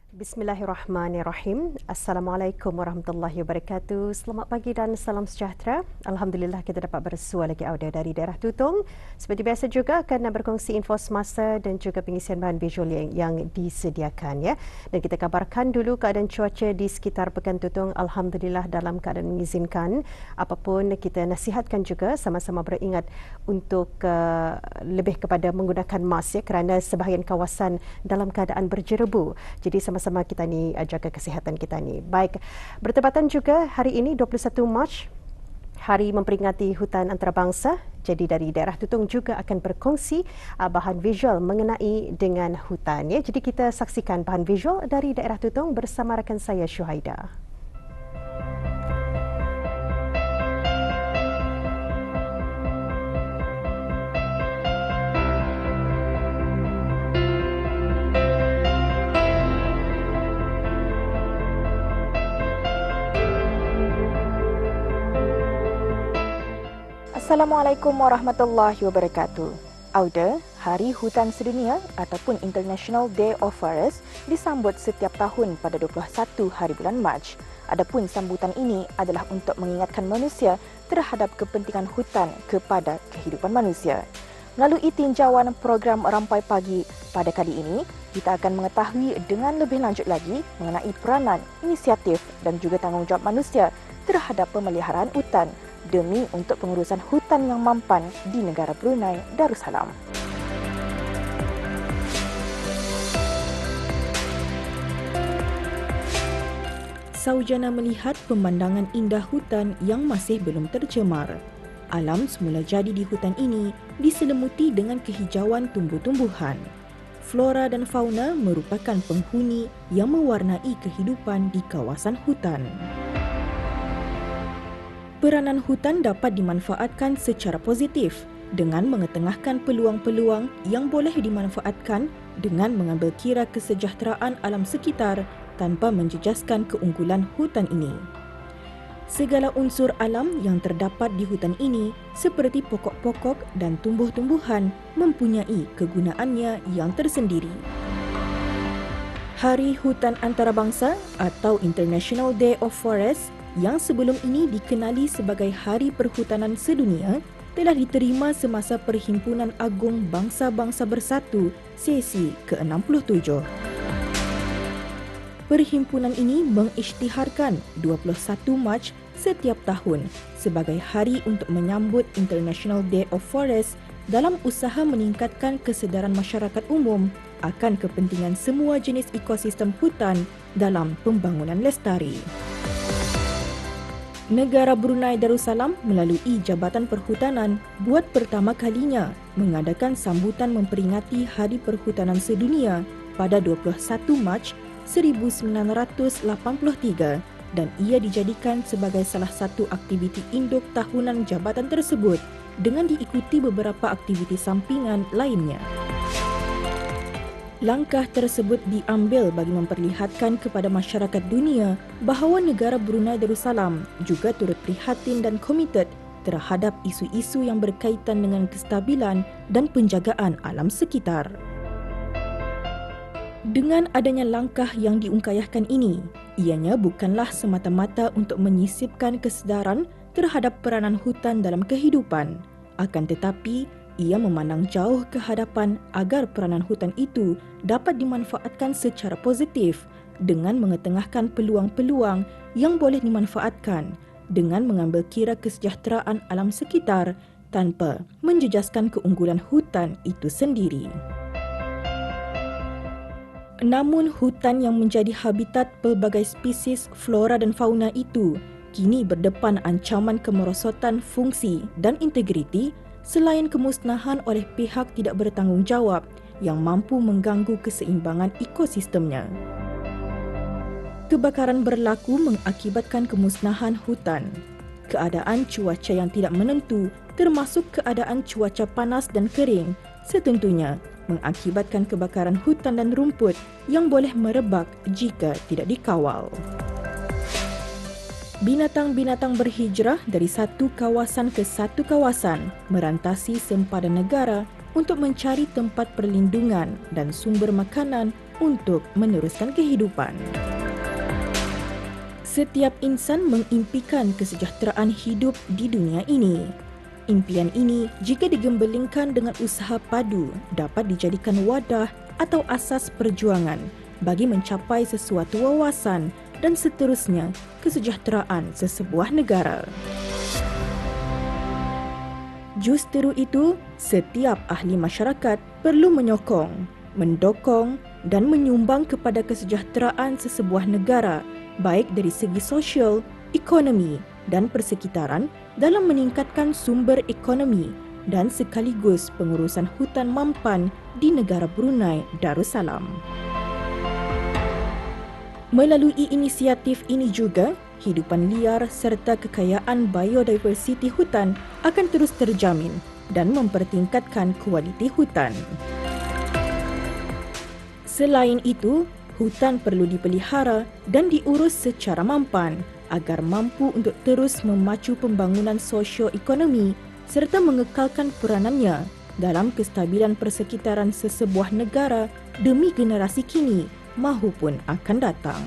Bismillahirrahmanirrahim. Assalamualaikum warahmatullahi wabarakatuh. Selamat pagi dan salam sejahtera. Alhamdulillah kita dapat bersua lagi audio dari daerah Tutong. Seperti biasa juga akan berkongsi info semasa dan juga pengisian bahan visual yang disediakan ya. Dan kita kabarkan dulu keadaan cuaca di sekitar Pekan Tutong. Alhamdulillah dalam keadaan mengizinkan. Apapun kita nasihatkan juga sama-sama beringat untuk lebih kepada menggunakan mask ya, kerana sebahagian kawasan dalam keadaan berjerebu. Jadi sama-sama kita ni jaga kesihatan kita ni. Baik, bertepatan juga hari ini 21 Mac, hari memperingati hutan antarabangsa. Jadi dari daerah Tutong juga akan berkongsi bahan visual mengenai dengan hutan ya. Jadi kita saksikan bahan visual dari daerah Tutong bersama rakan saya Syuhaida. Assalamualaikum warahmatullahi wabarakatuh. Auda, Hari Hutan Sedunia ataupun International Day of Forest disambut setiap tahun pada 21 hari bulan Mac. Adapun sambutan ini adalah untuk mengingatkan manusia terhadap kepentingan hutan kepada kehidupan manusia. Melalui tinjauan program Rampai Pagi pada kali ini, kita akan mengetahui dengan lebih lanjut lagi mengenai peranan, inisiatif dan juga tanggungjawab manusia terhadap pemeliharaan hutan demi untuk pengurusan hutan yang mampan di negara Brunei Darussalam. Saujana melihat pemandangan indah hutan yang masih belum tercemar. Alam semula jadi di hutan ini diselimuti dengan kehijauan tumbuh-tumbuhan. Flora dan fauna merupakan penghuni yang mewarnai kehidupan di kawasan hutan. Peranan hutan dapat dimanfaatkan secara positif dengan mengetengahkan peluang-peluang yang boleh dimanfaatkan dengan mengambil kira kesejahteraan alam sekitar tanpa menjejaskan keunggulan hutan ini. Segala unsur alam yang terdapat di hutan ini seperti pokok-pokok dan tumbuh-tumbuhan mempunyai kegunaannya yang tersendiri. Hari Hutan Antarabangsa atau International Day of Forest yang sebelum ini dikenali sebagai Hari Perhutanan Sedunia telah diterima semasa Perhimpunan Agung Bangsa-Bangsa Bersatu sesi ke-67. Perhimpunan ini mengisytiharkan 21 Mac setiap tahun sebagai hari untuk menyambut International Day of Forest dalam usaha meningkatkan kesedaran masyarakat umum akan kepentingan semua jenis ekosistem hutan dalam pembangunan lestari. Negara Brunei Darussalam melalui Jabatan Perhutanan buat pertama kalinya mengadakan sambutan memperingati Hari Perhutanan Sedunia pada 21 Mac 1983 dan ia dijadikan sebagai salah satu aktiviti induk tahunan jabatan tersebut dengan diikuti beberapa aktiviti sampingan lainnya. Langkah tersebut diambil bagi memperlihatkan kepada masyarakat dunia bahawa negara Brunei Darussalam juga turut prihatin dan komited terhadap isu-isu yang berkaitan dengan kestabilan dan penjagaan alam sekitar. Dengan adanya langkah yang diungkayahkan ini, ianya bukanlah semata-mata untuk menyisipkan kesedaran terhadap peranan hutan dalam kehidupan, akan tetapi ia memandang jauh ke hadapan agar peranan hutan itu dapat dimanfaatkan secara positif dengan mengetengahkan peluang-peluang yang boleh dimanfaatkan dengan mengambil kira kesejahteraan alam sekitar tanpa menjejaskan keunggulan hutan itu sendiri. Namun hutan yang menjadi habitat pelbagai spesies flora dan fauna itu kini berdepan ancaman kemerosotan fungsi dan integriti selain kemusnahan oleh pihak tidak bertanggungjawab yang mampu mengganggu keseimbangan ekosistemnya. Kebakaran berlaku mengakibatkan kemusnahan hutan. Keadaan cuaca yang tidak menentu termasuk keadaan cuaca panas dan kering setentunya mengakibatkan kebakaran hutan dan rumput yang boleh merebak jika tidak dikawal. Binatang-binatang berhijrah dari satu kawasan ke satu kawasan merantasi sempadan negara untuk mencari tempat perlindungan dan sumber makanan untuk meneruskan kehidupan. Setiap insan mengimpikan kesejahteraan hidup di dunia ini. Impian ini, jika digembelingkan dengan usaha padu, dapat dijadikan wadah atau asas perjuangan bagi mencapai sesuatu wawasan dan seterusnya kesejahteraan sesebuah negara. Justeru itu, setiap ahli masyarakat perlu menyokong, mendokong dan menyumbang kepada kesejahteraan sesebuah negara, baik dari segi sosial, ekonomi dan persekitaran dalam meningkatkan sumber ekonomi dan sekaligus pengurusan hutan mampan di negara Brunei Darussalam. Melalui inisiatif ini juga, hidupan liar serta kekayaan biodiversiti hutan akan terus terjamin dan mempertingkatkan kualiti hutan. Selain itu, hutan perlu dipelihara dan diurus secara mampan agar mampu untuk terus memacu pembangunan sosio-ekonomi serta mengekalkan peranannya dalam kestabilan persekitaran sesebuah negara demi generasi kini maupun akan datang.